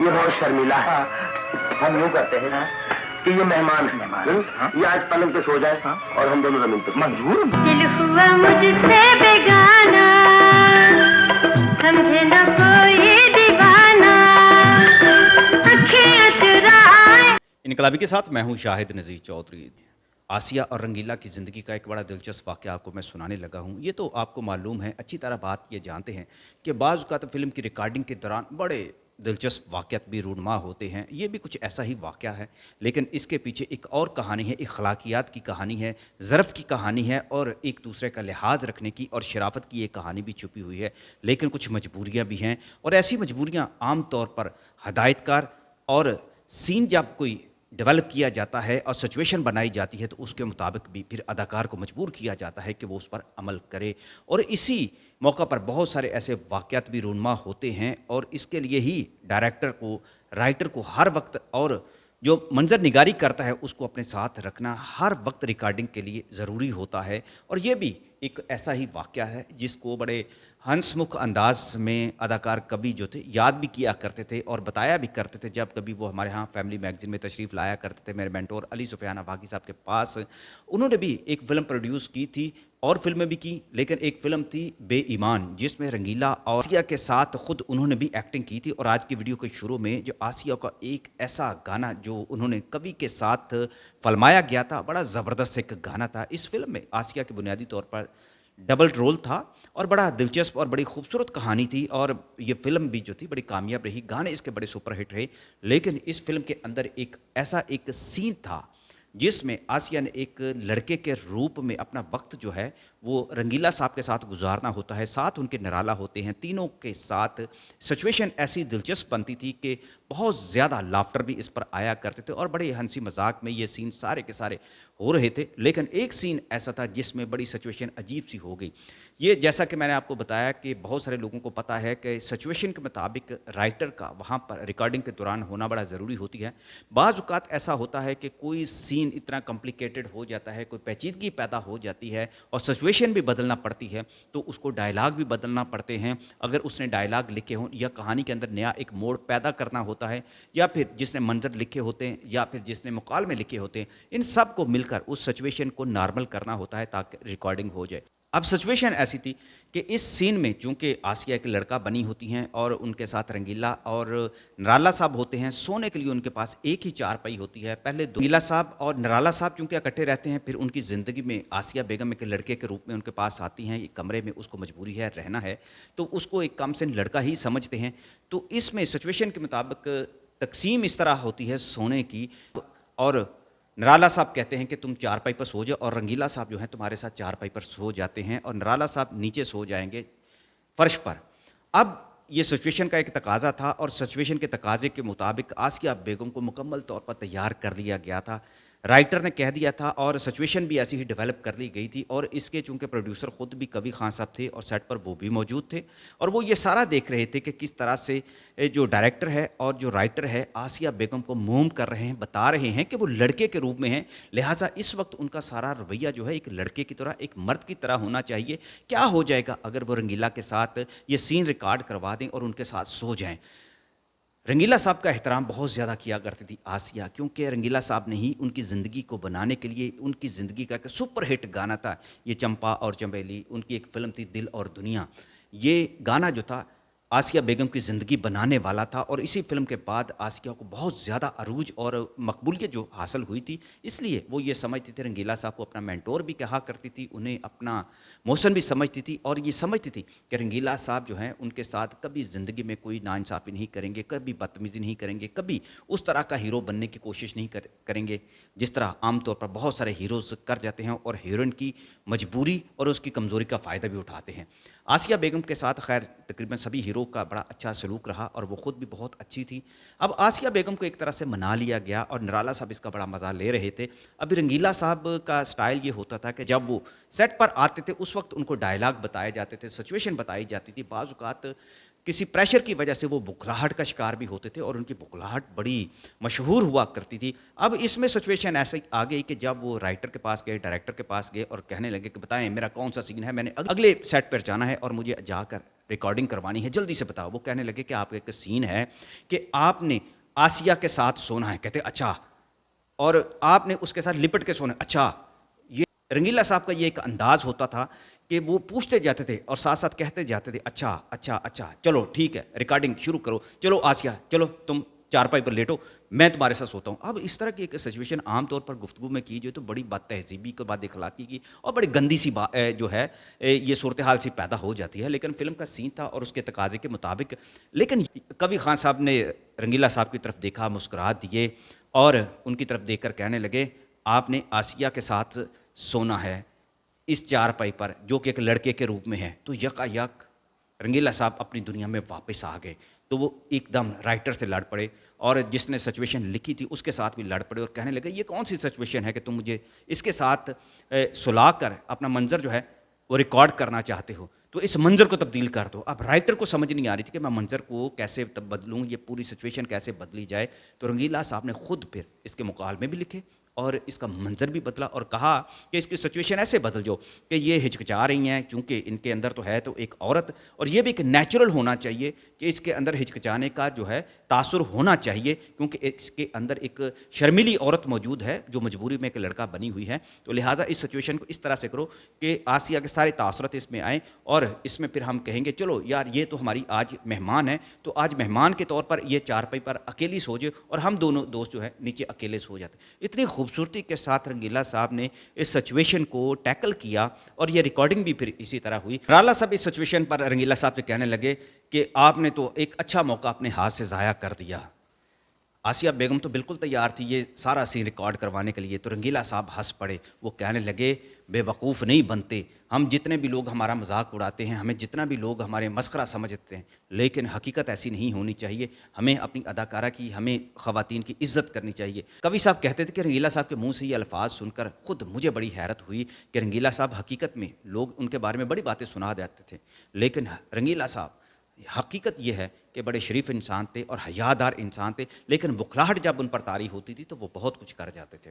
یہ بہت شرمیلا ہے. ہم یوں کرتے ہیں کہ یہ مہمان یہ آج پلنگ پہ سو جائے اور ہم دونوں زمین پہ. منظور. دل ہوا مجھ سے بیگانہ سمجھے نہ کوئی دیوانہ اکھیاں چرائے. انقلابی کے ساتھ میں ہوں شاہد نذیر چودھری. آسیہ اور رنگیلا کی زندگی کا ایک بڑا دلچسپ واقعہ آپ کو میں سنانے لگا ہوں. یہ تو آپ کو معلوم ہے، اچھی طرح بات یہ جانتے ہیں کہ بعض اوقات فلم کی ریکارڈنگ کے دوران بڑے دلچسپ واقعات بھی رونما ہوتے ہیں. یہ بھی کچھ ایسا ہی واقعہ ہے، لیکن اس کے پیچھے ایک اور کہانی ہے، اخلاقیات کی کہانی ہے، ظرف کی کہانی ہے اور ایک دوسرے کا لحاظ رکھنے کی اور شرافت کی ایک کہانی بھی چھپی ہوئی ہے. لیکن کچھ مجبوریاں بھی ہیں، اور ایسی مجبوریاں عام طور پر ہدایت کار اور سین جب کوئی ڈیولپ کیا جاتا ہے اور سچویشن بنائی جاتی ہے تو اس کے مطابق بھی پھر اداکار کو مجبور کیا جاتا ہے کہ وہ اس پر عمل کرے. اور اسی موقع پر بہت سارے ایسے واقعات بھی رونما ہوتے ہیں، اور اس کے لیے ہی ڈائریکٹر کو، رائٹر کو ہر وقت، اور جو منظر نگاری کرتا ہے اس کو اپنے ساتھ رکھنا ہر وقت ریکارڈنگ کے لیے ضروری ہوتا ہے. اور یہ بھی ایک ایسا ہی واقعہ ہے جس کو بڑے ہنس مکھ انداز میں اداکار کبھی جو تھے یاد بھی کیا کرتے تھے اور بتایا بھی کرتے تھے. جب کبھی وہ ہمارے ہاں فیملی میگزین میں تشریف لایا کرتے تھے میرے مینٹور علی سفیان افاقی صاحب کے پاس، انہوں نے بھی ایک فلم پروڈیوس کی تھی اور فلمیں بھی کی، لیکن ایک فلم تھی بے ایمان جس میں رنگیلا اور آسیہ کے ساتھ خود انہوں نے بھی ایکٹنگ کی تھی. اور آج کی ویڈیو کے شروع میں جو آسیہ کا ایک ایسا گانا جو انہوں نے کبھی کے ساتھ فلمایا گیا تھا، بڑا زبردست ایک گانا تھا. اس فلم میں آسیہ کے بنیادی طور پر ڈبل رول تھا اور بڑا دلچسپ اور بڑی خوبصورت کہانی تھی، اور یہ فلم بھی جو تھی بڑی کامیاب رہی، گانے اس کے بڑے سپر ہٹ رہے. لیکن اس فلم کے اندر ایک سین تھا جس میں آسیہ نے ایک لڑکے کے روپ میں اپنا وقت جو ہے وہ رنگیلا صاحب کے ساتھ گزارنا ہوتا ہے، ساتھ ان کے نرالا ہوتے ہیں، تینوں کے ساتھ سچویشن ایسی دلچسپ بنتی تھی کہ بہت زیادہ لافٹر بھی اس پر آیا کرتے تھے اور بڑے ہنسی مذاق میں یہ سین سارے کے سارے ہو رہے تھے. لیکن ایک سین ایسا تھا جس میں بڑی سچویشن عجیب سی ہو گئی. یہ جیسا کہ میں نے آپ کو بتایا کہ بہت سارے لوگوں کو پتہ ہے کہ سچویشن کے مطابق رائٹر کا وہاں پر ریکارڈنگ کے دوران ہونا بڑا ضروری ہوتی ہے. بعض اوقات ایسا ہوتا ہے کہ کوئی سین اتنا کمپلیکیٹڈ ہو جاتا ہے، کوئی پیچیدگی پیدا ہو جاتی ہے اور سچویشن بھی بدلنا پڑتی ہے، تو اس کو ڈائلاگ بھی بدلنا پڑتے ہیں. اگر اس نے ڈائلاگ لکھے ہوں یا کہانی کے اندر نیا ایک موڑ پیدا کرنا ہوتا ہے، یا پھر جس نے منظر لکھے ہوتے ہیں یا پھر جس نے مکالمے لکھے ہوتے ہیں، ان سب کو مل کر اس سچویشن کو نارمل کرنا ہوتا ہے تاکہ ریکارڈنگ ہو جائے. اب سچویشن ایسی تھی کہ اس سین میں چونکہ آسیہ ایک لڑکا بنی ہوتی ہیں اور ان کے ساتھ رنگیلا اور نرالا صاحب ہوتے ہیں، سونے کے لیے ان کے پاس ایک ہی چارپائی ہوتی ہے. پہلے رنگیلا صاحب اور نرالا صاحب چونکہ اکٹھے رہتے ہیں، پھر ان کی زندگی میں آسیہ بیگم ایک لڑکے کے روپ میں ان کے پاس آتی ہیں. ایک کمرے میں اس کو مجبوری ہے رہنا ہے، تو اس کو ایک کم سن لڑکا ہی سمجھتے ہیں. تو اس میں سچویشن کے مطابق تقسیم اس طرح ہوتی ہے سونے کی، اور نرالا صاحب کہتے ہیں کہ تم چارپائی پر سو جاؤ، اور رنگیلا صاحب جو ہیں تمہارے ساتھ چارپائی پر سو جاتے ہیں اور نرالا صاحب نیچے سو جائیں گے فرش پر. اب یہ سچویشن کا ایک تقاضا تھا اور سچویشن کے تقاضے کے مطابق آسیہ بیگم کو مکمل طور پر تیار کر لیا گیا تھا، رائٹر نے کہہ دیا تھا، اور سچویشن بھی ایسی ہی ڈیولپ کر لی گئی تھی. اور اس کے چونکہ پروڈیوسر خود بھی کبھی خان صاحب تھے اور سیٹ پر وہ بھی موجود تھے، اور وہ یہ سارا دیکھ رہے تھے کہ کس طرح سے جو ڈائریکٹر ہے اور جو رائٹر ہے آسیہ بیگم کو موم کر رہے ہیں، بتا رہے ہیں کہ وہ لڑکے کے روپ میں ہیں، لہٰذا اس وقت ان کا سارا رویہ جو ہے ایک لڑکے کی طرح، ایک مرد کی طرح ہونا چاہیے. کیا ہو جائے گا اگر وہ رنگیلا کے ساتھ یہ سین ریکارڈ کروا دیں اور ان کے ساتھ سو جائیں. رنگیلا صاحب کا احترام بہت زیادہ کیا کرتی تھی آسیہ، کیونکہ رنگیلا صاحب نے ہی ان کی زندگی کو بنانے کے لیے ان کی زندگی کا ایک سپر ہٹ گانا تھا یہ چمپا اور چنبیلی. ان کی ایک فلم تھی دل اور دنیا. یہ گانا جو تھا آسیہ بیگم کی زندگی بنانے والا تھا، اور اسی فلم کے بعد آسیہ کو بہت زیادہ عروج اور مقبولیت جو حاصل ہوئی تھی، اس لیے وہ یہ سمجھتی تھی، رنگیلا صاحب کو اپنا مینٹور بھی کہا کرتی تھی، انہیں اپنا محسن بھی سمجھتی تھی، اور یہ سمجھتی تھی کہ رنگیلا صاحب جو ہیں ان کے ساتھ کبھی زندگی میں کوئی ناانصافی نہیں کریں گے، کبھی بدتمیزی نہیں کریں گے، کبھی اس طرح کا ہیرو بننے کی کوشش نہیں کریں گے جس طرح عام طور پر بہت سارے ہیروز کر جاتے ہیں اور ہیروئن کی مجبوری اور اس کی کمزوری کا فائدہ بھی اٹھاتے ہیں. آسیہ بیگم کے ساتھ خیر تقریباً سبھی ہیرو کا بڑا اچھا سلوک رہا اور وہ خود بھی بہت اچھی تھی. اب آسیہ بیگم کو ایک طرح سے منا لیا گیا اور نرالا صاحب اس کا بڑا مزہ لے رہے تھے. ابھی رنگیلا صاحب کا سٹائل یہ ہوتا تھا کہ جب وہ سیٹ پر آتے تھے اس وقت ان کو ڈائلاگ بتائے جاتے تھے، سچویشن بتائی جاتی تھی. بعض اوقات کسی پریشر کی وجہ سے وہ بکھلاہٹ کا شکار بھی ہوتے تھے اور ان کی بکھلاہٹ بڑی مشہور ہوا کرتی تھی. اب اس میں سچویشن ایسے آ گئی کہ جب وہ رائٹر کے پاس گئے، ڈائریکٹر کے پاس گئے اور کہنے لگے کہ بتائیں میرا کون سا سین ہے، میں نے اگلے سیٹ پر جانا ہے اور مجھے جا کر ریکارڈنگ کروانی ہے، جلدی سے بتاؤ۔ وہ کہنے لگے کہ آپ ایک سین ہے کہ آپ نے آسیہ کے ساتھ سونا ہے۔ کہتے اچھا، اور آپ نے اس کے ساتھ لپٹ کے سونا ہے۔ اچھا، یہ رنگیلا صاحب کا یہ ایک انداز ہوتا تھا کہ وہ پوچھتے جاتے تھے اور ساتھ ساتھ کہتے جاتے تھے اچھا اچھا اچھا، چلو ٹھیک ہے، ریکارڈنگ شروع کرو، چلو آسیہ چلو تم چارپائی پر لیٹو، میں تمہارے ساتھ سوتا ہوں۔ اب اس طرح کی ایک سچویشن عام طور پر گفتگو میں کی جو تو بڑی بد تہذیبی کے بعد اخلاقی کی اور بڑی گندی سی جو ہے یہ صورتحال سی پیدا ہو جاتی ہے، لیکن فلم کا سین تھا اور اس کے تقاضے کے مطابق۔ لیکن کبھی خان صاحب نے رنگیلا صاحب کی طرف دیکھا، مسکرا دیے اور ان کی طرف دیکھ کر کہنے لگے آپ نے آسیہ کے ساتھ سونا ہے اس چارپائی پر جو کہ ایک لڑکے کے روپ میں ہے۔ تو یکا یک رنگیلا صاحب اپنی دنیا میں واپس آ گئے، تو وہ ایک دم رائٹر سے لڑ پڑے اور جس نے سچویشن لکھی تھی اس کے ساتھ بھی لڑ پڑے اور کہنے لگے یہ کون سی سچویشن ہے کہ تم مجھے اس کے ساتھ سلا کر اپنا منظر جو ہے وہ ریکارڈ کرنا چاہتے ہو، تو اس منظر کو تبدیل کر دو۔ اب رائٹر کو سمجھ نہیں آ رہی تھی کہ میں منظر کو کیسے بدلوں، یہ پوری سچویشن کیسے بدلی جائے۔ تو رنگیلا صاحب نے خود پھر اس کے مکالمے بھی لکھے اور اس کا منظر بھی بدلا اور کہا کہ اس کی سچویشن ایسے بدل جو کہ یہ ہچکچا رہی ہیں، چونکہ ان کے اندر تو ہے تو ایک عورت، اور یہ بھی ایک نیچرل ہونا چاہیے کہ اس کے اندر ہچکچانے کا جو ہے تاثر ہونا چاہیے، کیونکہ اس کے اندر ایک شرمیلی عورت موجود ہے جو مجبوری میں ایک لڑکا بنی ہوئی ہے، تو لہٰذا اس سچویشن کو اس طرح سے کرو کہ آسیہ کے سارے تاثرات اس میں آئیں اور اس میں پھر ہم کہیں گے چلو یار یہ تو ہماری آج مہمان ہے، تو آج مہمان کے طور پر یہ چارپائی پر اکیلی سو جائے اور ہم دونوں دوست جو ہے نیچے اکیلے سو جاتے۔ اتنی خوبصورتی کے ساتھ رنگیلا صاحب نے اس سچویشن کو ٹیکل کیا اور یہ ریکارڈنگ بھی پھر اسی طرح ہوئی۔ رالا صاحب اس سچویشن پر رنگیلا صاحب سے کہنے لگے کہ آپ نے تو ایک اچھا موقع اپنے ہاتھ سے ضائع کر دیا۔ آسیہ بیگم تو بالکل تیار تھی یہ سارا سین ریکارڈ کروانے کے لیے، تو رنگیلا صاحب ہنس پڑے، وہ کہنے لگے بے وقوف نہیں بنتے، ہم جتنے بھی لوگ ہمارا مذاق اڑاتے ہیں، ہمیں جتنا بھی لوگ ہمارے مسخرہ سمجھتے ہیں، لیکن حقیقت ایسی نہیں ہونی چاہیے، ہمیں اپنی اداکارہ کی، ہمیں خواتین کی عزت کرنی چاہیے۔ کبھی صاحب کہتے تھے کہ رنگیلا صاحب کے منہ سے یہ الفاظ سن کر خود مجھے بڑی حیرت ہوئی کہ رنگیلا صاحب حقیقت میں لوگ ان کے بارے میں بڑی باتیں سنا دیتے تھے، لیکن رنگیلا صاحب حقیقت یہ ہے کہ بڑے شریف انسان تھے اور حیادار انسان تھے، لیکن بخلاہٹ جب ان پر طاری ہوتی تھی تو وہ بہت کچھ کر جاتے تھے۔